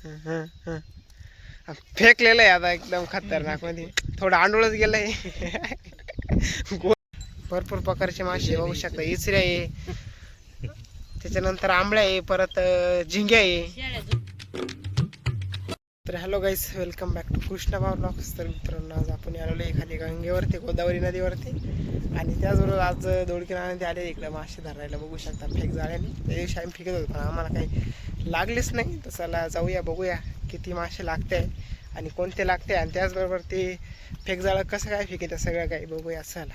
हं, हं. फेकलेलं आहे आता एकदम खतरनाक मध्ये. थोडं आंडोळच गेलंय. भरपूर प्रकारचे मासे बघू शकता. इचऱ्या आहे, त्याच्यानंतर आंबळ्या आहे, परत झिंग्या आहे. तर hello guys, welcome back to Krishna blogs. तर मित्रांनो, आज आपण आलेलो एखादी गंगेवरती, गोदावरी नदीवरती, आणि त्याचबरोबर आज दोडकी नाण्यात आले इकडे मासे धरायला. बघू शकता फेक जाळ्याने. त्या दिवशी आम्ही फेकत होतो पण आम्हाला काही लागलेच नाही. तर चला जाऊया, बघूया किती मासे लागते आणि कोणते लागते, आणि त्याचबरोबर ते फेक जाळं कसं काय फेकते सगळं काही बघूया. चला,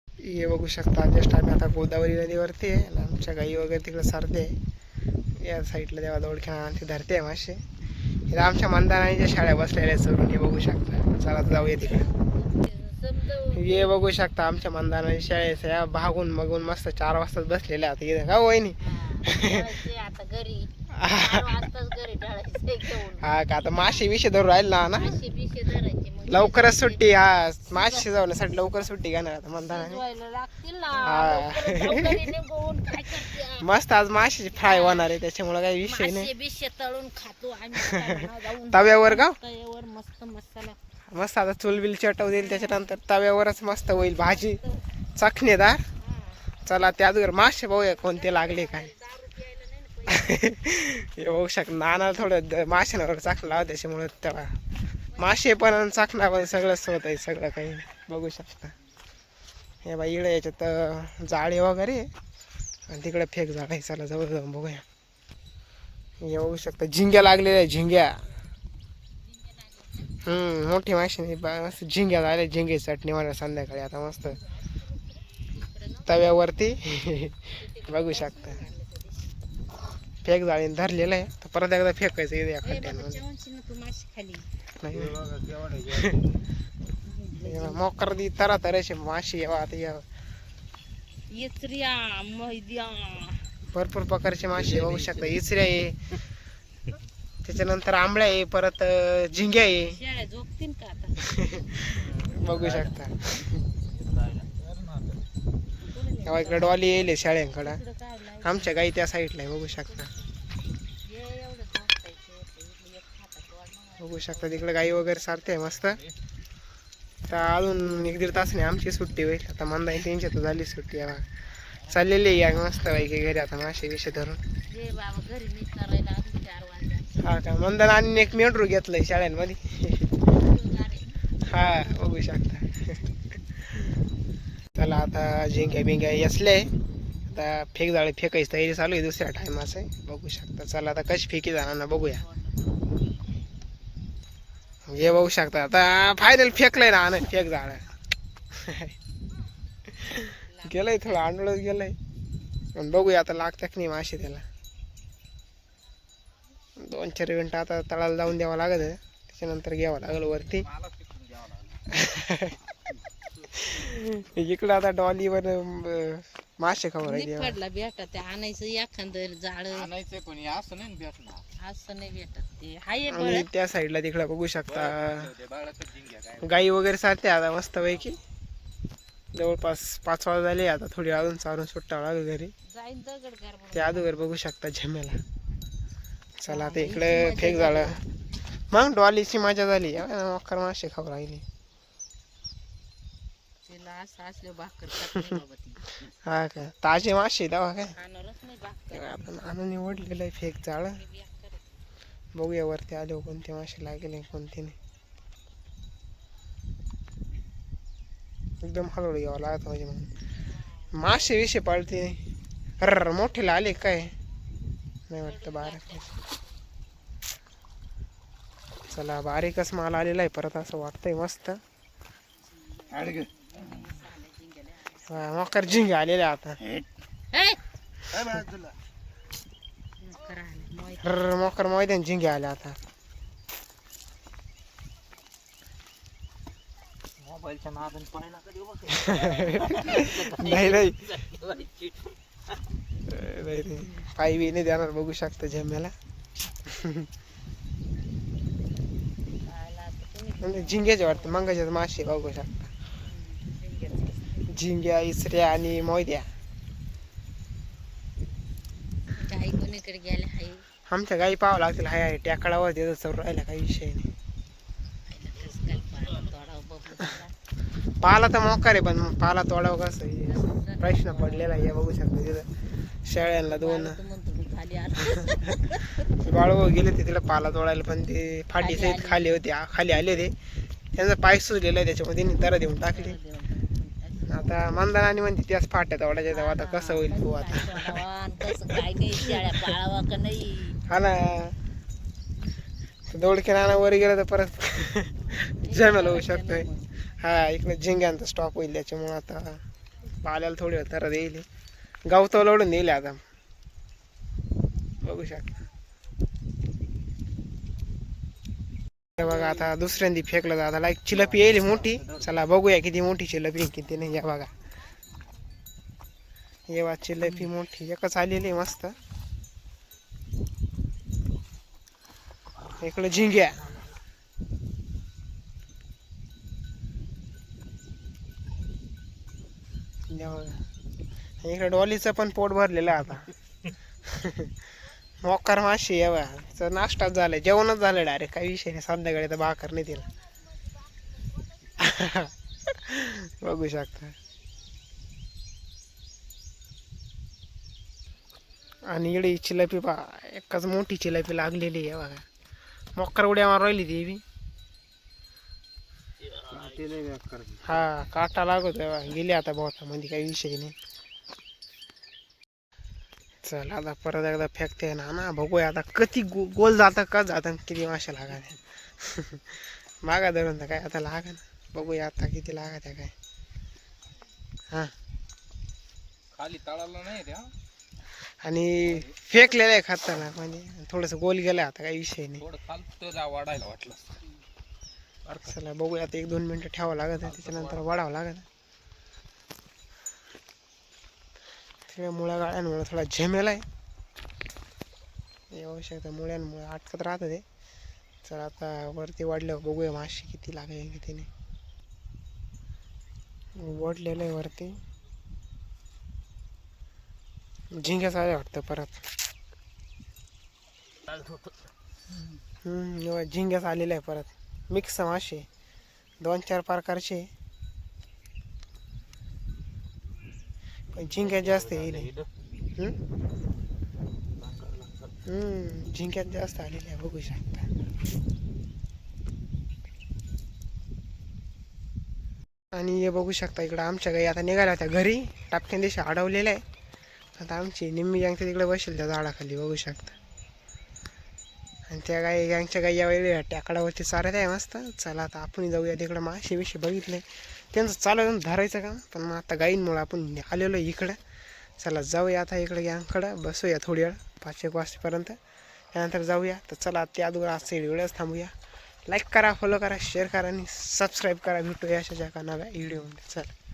हे बघू शकता जस्ट आम्ही आता गोदावरी नदीवरती आहे आणि आमच्या गाई वगैरे तिकडे सारते. या साईडला तेव्हा दोडक्या ते धरते मासे. इथं आमच्या मंदारांच्या शाळा बसलेल्या सरून हे बघू शकता. चला जाऊया तिकडे. हे बघू शकता आमच्या मंदारांच्या शाळेचं या भागून बघून मस्त 4 वाजताच बसलेल्या आता इथं का वहिनी. हा का, आता मासे विषय धरून राहील ना. लवकरच सुट्टी. हा, मासे शिजवण्यासाठी लवकर सुट्टी घेणार आता मंदाराने. मस्त आज माशाची फ्राय होणार आहे, त्याच्यामुळे काही विषय नाही. तळून खातो आम्ही तव्यावर का मस्त मसाला. मस्त आता चुलबिल चटव देईल, त्याच्यानंतर तव्यावरच मस्त होईल भाजी चखणेदार. चला त्याच मासे बघूया कोणते लागले काय. हे बघू शकता नाना थोडं माशांवर चाकणं लावा, त्याच्यामुळे तेव्हा मासे पण चाकणा पण सगळंच होत आहे सगळं काही बघू शकता. हे बाई इकडे याच्यात जाळे वगैरे आणि तिकडे फेक जाळ आहे. चला जवळ जाऊन बघूया. हे बघू शकता झिंग्या लागलेल्या आहे, झिंग्या. मोठी माशी नाही, मस्त झिंग्या झाल्या. झिंगे चटणी मला संध्याकाळी आता मस्त तव्यावरती. बघू शकता फेक जाळीने धरलेलं आहे. तर परत एकदा फेकायचं इथे या खड्ड्यांमध्ये. मोकर दी तरा तऱ्याचे माशी आता भरपूर प्रकारचे मासे बघू शकता. इचऱ्या आहे, त्याच्यानंतर आंबळ्या आहे, परत झिंग्या आहे. बघू शकता इकडे डॉली येईल शाळेकडं. आमच्या गाई त्या साईडला आहे बघू शकता. बघू शकता तिकडे गाई वगैरे सारते मस्त. तर अजून 1-1.5 तासाने आमची सुट्टी होईल. आता मंदाई त्यांची तर झाली सुट्टी. चाललेली आहे मस्त पैकी घरी आता मासे विषय धरून. हा का, मंदान आणि एक मेंढरू घेतलंय शाळेमध्ये. हा बघू शकता. चला आता झिंग्या बिंग्या असले आता फेक जाळे फेकायची तयारी चालू आहे दुसऱ्या टायमाचं आहे बघू शकता. चला आता कशी फेकी जाणार ना बघूया. हे बघू शकता आता फायनल फेकलंय ना फेक जाळ. गेलंय थोडं आंडोळच गेलंय, पण बघूया आता लागतात नाही मासे त्याला. 2-4 मिनिटं आता तळाला जाऊन द्यावं लागत, त्याच्यानंतर घ्यावं लागेल वरती. इकडं आता डॉलीवर मासे पडला भेटत ते आणायचं एखादं जाळ आणायचं, कोणी असं नाही भेटणार, असं नाही भेटत ते. आणि त्या साईडला तिकडे बघू शकता गाई वगैरे सारते आता मस्त पैकी. जवळपास 5 वाजता झाले. आता थोडी अजून चालून सुट्टावं लागेल घरी. ते अगोदर बघू शकता झेमेला. चला आता इकडे फेक झालं. मग डॉलीची मजा झाली. मकर मासे खाऊ राहिली. हा का, ताजे मासे दवा काय आपण आणून निवडलेलं आहे फेक जाळ. बघूया वरती आले कोणते मासे लागेल कोणते नाही. एकदम हळूहळू यावं लागत म्हणजे मग मासे विषय पाळते. अर मोठेला आले काय नाही वाटतं बारीक. चला बारीकच माल आलेला आहे परत असं वाटतंय मस्त. मकर झिंगे आलेले आता. मकर मैदान झिंगे आले आता. नाही नाही पायी बी नाही देणार बघू शकता झेम्याला. झिंग्याचे वाटतं मंगाचे मासे बघू शकता. झिंग्या, इसऱ्या आणि मोयद्या. काही कोणीकडे गेले आहे आमच्या गाई पाहावं लागतील. हाय हाय टेकडावर देत चौर राहिला काही विषय नाही. कसं काय पाला तोडावं बबलू दादा. पाला तर मोकार आहे पण मग पाला तोडावं कसं हे प्रश्न पडलेला आहे. हे बघू शकतो तिथं शेळ्यांना दोन बाळा तर म्हणतो मी खाली आलो. बाळू गेले ते तिला पाला तोडायला पण ते फाटी सहित खाली होते खाली आले होते. त्यांचा पाय सुजलेला आहे त्याच्यामध्ये दर देऊन टाकले. आता मंदानाने म्हणते त्याच फाट्या तोडायच्या तेव्हा आता कसं होईल तू आता. कसं काय नाही शेळ्या पाळावा का नाही. हा ना दोडके नाना वर गेलं तर परत जमेल होऊ शकतोय. हा इकडे झिंग्यांचा स्टॉप होईल त्याच्यामुळे आता पाल्याला थोडी तर येईल. गवतो लोडून येईल आता बघू शकता. हे बघा आता दुसऱ्यांदी फेकलं जात आता एक चिलपी येईल मोठी. चला बघूया किती मोठी चिलपी किती नाही. या बघा हे बघा चिलपी मोठी एकच आलेली मस्त. इकडे झिंग्या इकडे डॉलीचं पण पोट भरलेलं आहे आता. मोकार माशी यावा नाश्ताच झालाय जेवणच झालं डायरेक्ट काही विषय नाही. संध्याकाळी तर भाकर नाही तिला. बघू शकता. आणि इकडे चिलापी पा एकच मोठी चिलापी लागलेली आहे बघा. मोकार उड्या मार राहिली ती बी. हा काटा लागत गेली आता बहुता मध्ये काही विषय नाही. चल आता परत एकदा फेकते ना बघूया आता किती गोल जातं का जातं किती मासे लागायचे. मागा धरून तर काय आता लागा ना. बघूया आता किती लागायच्या काय. हा खाली तळाला नाही त्या आणि फेकलेलं आहे खाताना म्हणजे थोडंसं गोल गेलं आता काही विषय नाही. थोडं खालतं जा वाढायला वाटलं. चला बघूया आता 1-2 मिनिटं ठेवावं लागत आहे त्याच्यानंतर वाढावं लागत. सगळ्या मुळ्या गाळ्यांमुळे थोडा झेमेला आहे. येऊ शकतं मुळ्यांमुळे अटकत राहतं ते. चला आता वरती वाढल्यावर बघूया माशी किती लागेल किती नाही. वाढलेलं आहे वरती. झिंग्याच आले वाटतं परत. झिंग्याच आलेलं आहे परत. मिक्स मासे 2-4 प्रकारचे पण झिंग्यात जास्त येईल. झिंग्यात जास्त आलेले आहे बघू शकता. आणि हे बघू शकता इकडं आमच्या गाई आता निघाल्या होत्या घरी. टापक्यान दिशा अडवलेल्या आहे. आता आमची निम्मी गँग तिकडे बसेल त्या झाडाखाली बघू शकता. आणि त्या गाई गँगच्या गाई यावेळी टेकडावरती चालत आहे मस्त. चला आता आपण जाऊया तिकडं. मासे बिशे बघितले त्यांचं चालू धरायचं काम पण मग आता गाईंमुळे आपण आलेलो इकडं. चला जाऊया आता इकडे गँगकडं बसूया थोडी वेळ 5-1 वाजेपर्यंत. त्यानंतर जाऊया. तर चला त्या अगोदर आजचा व्हिडिओच थांबूया. लाईक करा, फॉलो करा, शेअर करा आणि सबस्क्राईब करा. भेटूया अशाच्या नव्या व्हिडिओमध्ये. चला.